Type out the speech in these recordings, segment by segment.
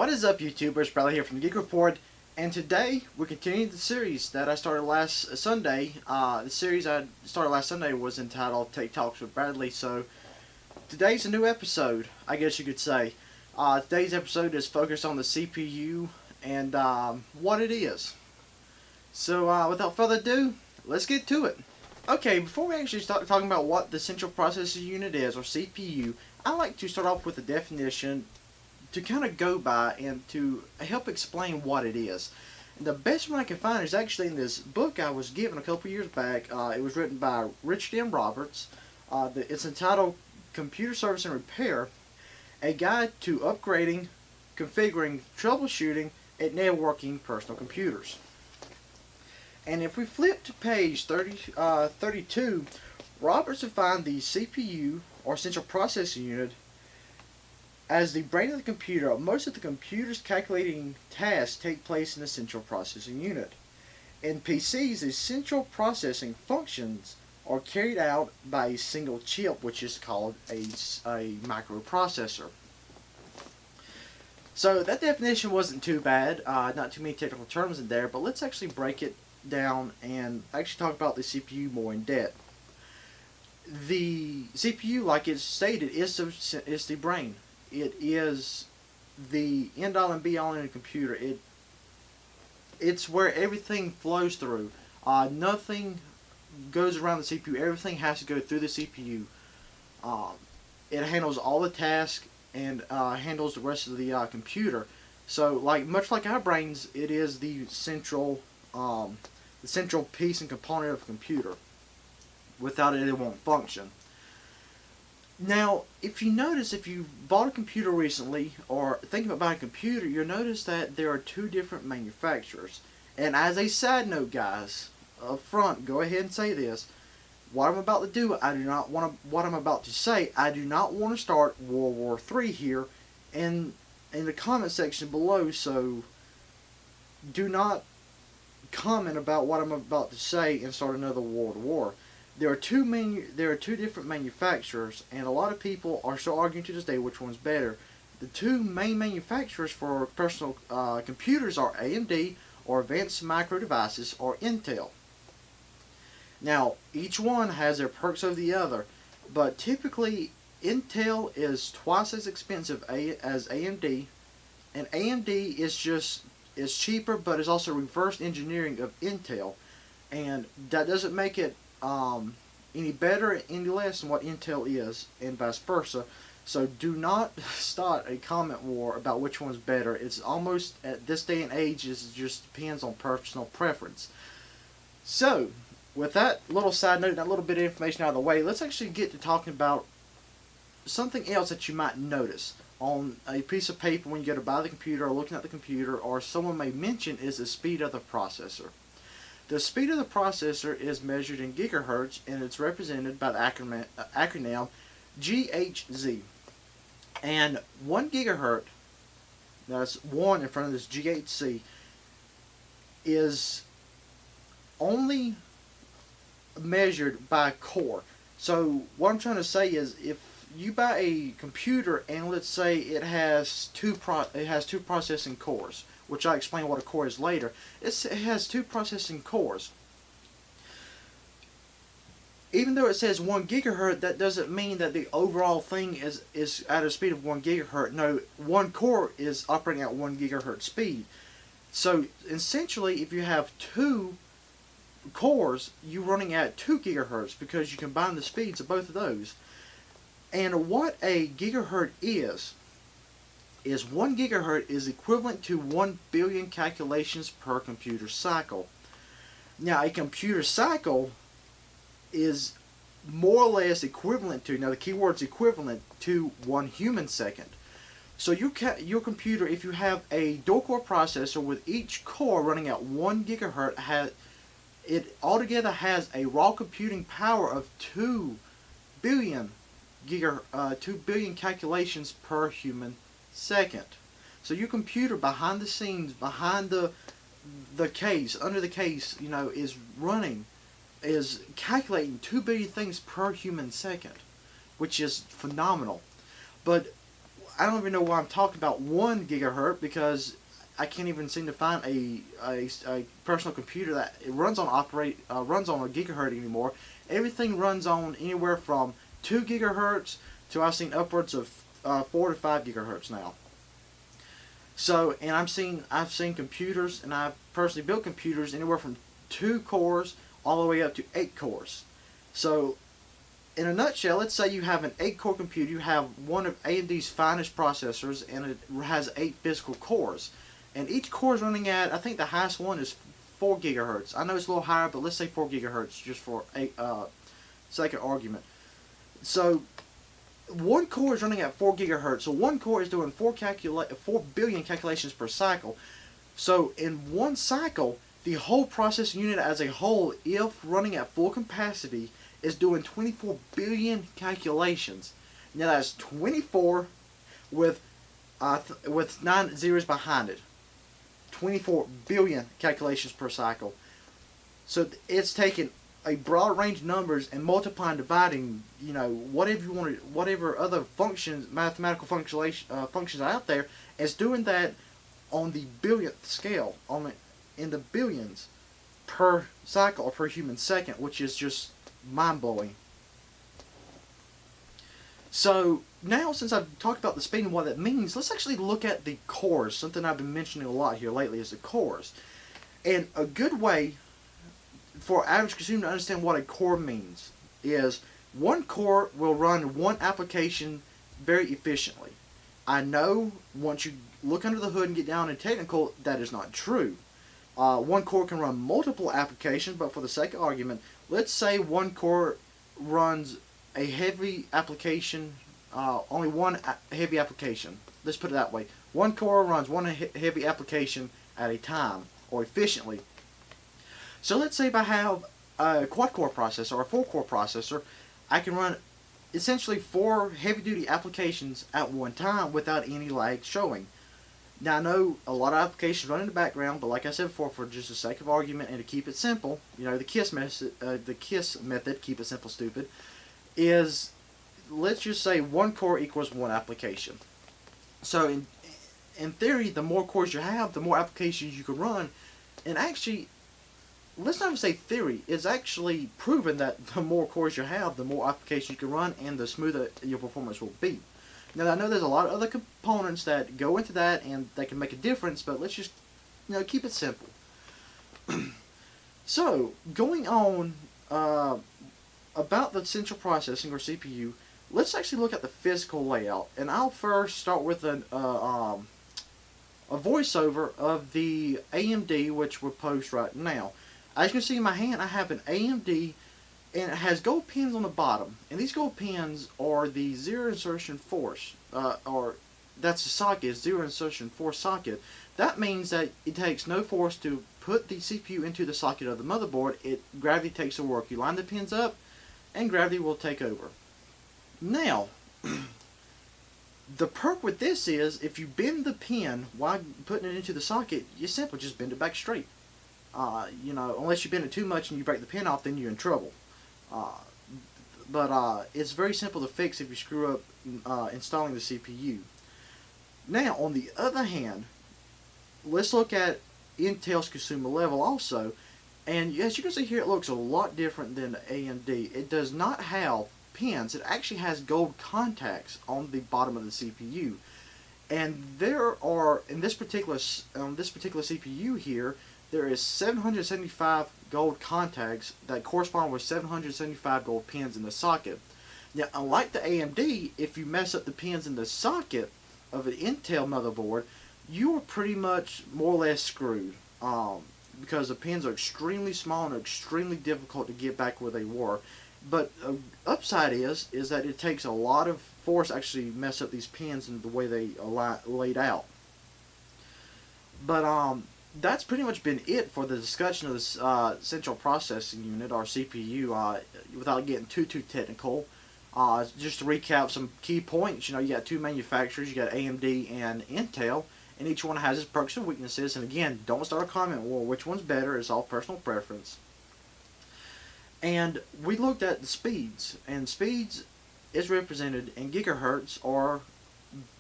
What is up, YouTubers? Bradley here from the Geek Report, and today we're continuing the series that I started last Sunday. The series I started last Sunday was entitled Take Talks with Bradley, so today's a new episode, I guess you could say. Today's episode is focused on the CPU and what it is. So without further ado, let's get to it. Okay, before we actually start talking about what the Central Processing Unit is, or CPU, I like to start off with a definition to kind of go by and to help explain what it is. And the best one I can find is actually in this book I was given a couple years back. It was written by Richard M. Roberts. It's entitled Computer Service and Repair, a guide to upgrading, configuring, troubleshooting, and networking personal computers. And if we flip to page 32, Roberts defined the CPU, or Central Processing Unit, as the brain of the computer. Most of the computer's calculating tasks take place in the Central Processing Unit. In PCs, the central processing functions are carried out by a single chip, which is called a microprocessor. So that definition wasn't too bad, not too many technical terms in there, but let's actually break it down and actually talk about the CPU more in depth. The CPU, like it's stated, is the brain. It is the end all and be all in a computer. It's where everything flows through. Nothing goes around the CPU. Everything has to go through the CPU. It handles all the tasks and handles the rest of the computer. So, much like our brains, it is the central piece and component of a computer. Without it, it won't function. Now, if you notice, if you bought a computer recently, or thinking about buying a computer, you'll notice that there are two different manufacturers. And as a side note, guys, up front, go ahead and say this. What I'm about to do, what I'm about to say, I do not want to start World War III here in the comment section below, so do not comment about what I'm about to say and start another World War. There are two different manufacturers, and a lot of people are still arguing to this day which one's better. The two main manufacturers for personal computers are AMD, or Advanced Micro Devices, or Intel. Now, each one has their perks over the other, but typically Intel is twice as expensive as AMD, and AMD is cheaper, but is also reverse engineering of Intel, and that doesn't make it any better, any less than what Intel is, and vice versa. So do not start a comment war about which one's better. It's almost, at this day and age, it just depends on personal preference. So, with that little side note, that little bit of information out of the way, let's actually get to talking about something else that you might notice on a piece of paper when you go to buy the computer or looking at the computer, or someone may mention, is the speed of the processor. The speed of the processor is measured in gigahertz, and it's represented by the acronym GHz. And 1 gigahertz, that's 1 in front of this GHz, is only measured by core. So what I'm trying to say is, if you buy a computer and let's say it has two processing cores, which I'll explain what a core is later. It has two processing cores. Even though it says 1 gigahertz, that doesn't mean that the overall thing is at a speed of 1 gigahertz. No, one core is operating at 1 gigahertz speed. So essentially, if you have two cores, you're running at 2 gigahertz because you combine the speeds of both of those. And what a gigahertz is 1 gigahertz is equivalent to 1 billion calculations per computer cycle. Now, a computer cycle is more or less equivalent to, now the keyword is equivalent to, 1 human second. So your computer, if you have a dual-core processor with each core running at 1 gigahertz, it altogether has a raw computing power of 2 billion calculations per human second. So your computer behind the scenes, behind the case, under the case, is calculating 2 billion things per human second, which is phenomenal. But I don't even know why I'm talking about 1 gigahertz, because I can't even seem to find a personal computer that it runs on runs on a gigahertz anymore. Everything runs on anywhere from 2 gigahertz to I've seen upwards of 4 to 5 gigahertz now. So, and I've seen computers, and I've personally built computers anywhere from 2 cores all the way up to 8 cores. So, in a nutshell, let's say you have an 8-core computer. You have one of AMD's finest processors, and it has 8 physical cores. And each core is running at, I think the highest one is 4 gigahertz. I know it's a little higher, but let's say 4 gigahertz just for sake of argument. So, one core is running at 4 gigahertz. So one core is doing 4 billion calculations per cycle. So in one cycle, the whole processing unit as a whole, if running at full capacity, is doing 24 billion calculations. Now that's 24 with 9 zeros behind it. 24 billion calculations per cycle. So it's taking a broad range of numbers and multiplying, dividing, whatever you want to, whatever other functions, mathematical functions are out there, is doing that on the billionth scale, in the billions per cycle or per human second, which is just mind-blowing. So now, since I've talked about the speed and what that means, let's actually look at the cores. Something I've been mentioning a lot here lately is the cores. And a good way for average consumer to understand what a core means is one core will run one application very efficiently. I know once you look under the hood and get down and technical, that is not true. One core can run multiple applications, but for the sake of argument, let's say one core runs a heavy application, only one heavy application. Let's put it that way. One core runs one heavy application at a time, or efficiently. So let's say if I have a quad-core processor or a 4-core processor, I can run essentially 4 heavy-duty applications at one time without any lag showing. Now I know a lot of applications run in the background, but like I said before, for just the sake of argument and to keep it simple, the KISS method, keep it simple, stupid, is let's just say one core equals one application. So in theory, the more cores you have, the more applications you can run, and actually, let's not even say theory, it's actually proven that the more cores you have, the more applications you can run and the smoother your performance will be. Now I know there's a lot of other components that go into that and that can make a difference, but let's just keep it simple. So going on about the central processing or CPU, let's actually look at the physical layout, and I'll first start with a voiceover of the AMD, which we'll post right now. As you can see in my hand, I have an AMD, and it has gold pins on the bottom. And these gold pins are the zero insertion force, or that's the socket, zero insertion force socket. That means that it takes no force to put the CPU into the socket of the motherboard. Gravity takes the work. You line the pins up, and gravity will take over. Now, the perk with this is, if you bend the pin while putting it into the socket, you simply just bend it back straight. Unless you bend it too much and you break the pin off, then you're in trouble. But it's very simple to fix if you screw up installing the CPU. Now, on the other hand, let's look at Intel's consumer level also. And as you can see here, it looks a lot different than the AMD. It does not have pins. It actually has gold contacts on the bottom of the CPU. And there are, in this particular CPU here, there is 775 gold contacts that correspond with 775 gold pins in the socket. Now, unlike the AMD, if you mess up the pins in the socket of an Intel motherboard, you are pretty much more or less screwed, because the pins are extremely small and are extremely difficult to get back where they were. But upside is that it takes a lot of force to actually mess up these pins and the way they are laid out. But that's pretty much been it for the discussion of this central processing unit, or CPU, without getting too technical. Just to recap some key points, you got 2 manufacturers, you got AMD and Intel, and each one has its perks and weaknesses. And again, don't start a comment war, which one's better, it's all personal preference. And we looked at the speeds, and speeds is represented in gigahertz, or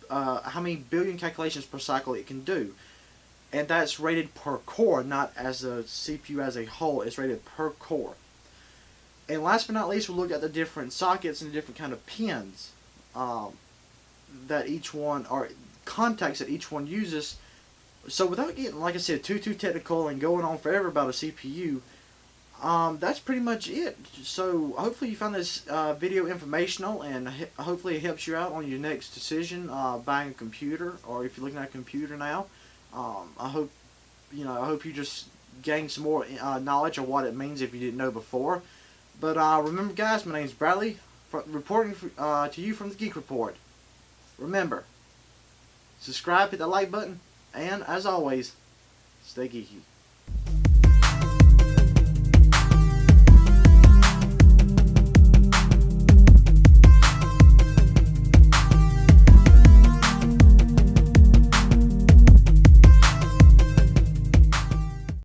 billion calculations per cycle it can do. And that's rated per core, not as a CPU as a whole. It's rated per core. And last but not least, we looked at the different sockets and the different kind of pins that each one, or contacts that each one uses. So without getting, like I said, too technical and going on forever about a CPU, that's pretty much it. So hopefully you found this video informational, and hopefully it helps you out on your next decision buying a computer, or if you're looking at a computer now. I hope you just gain some more knowledge of what it means if you didn't know before. But remember, guys, my name's Bradley, reporting to you from the Geek Report. Remember, subscribe, hit that like button, and as always, stay geeky.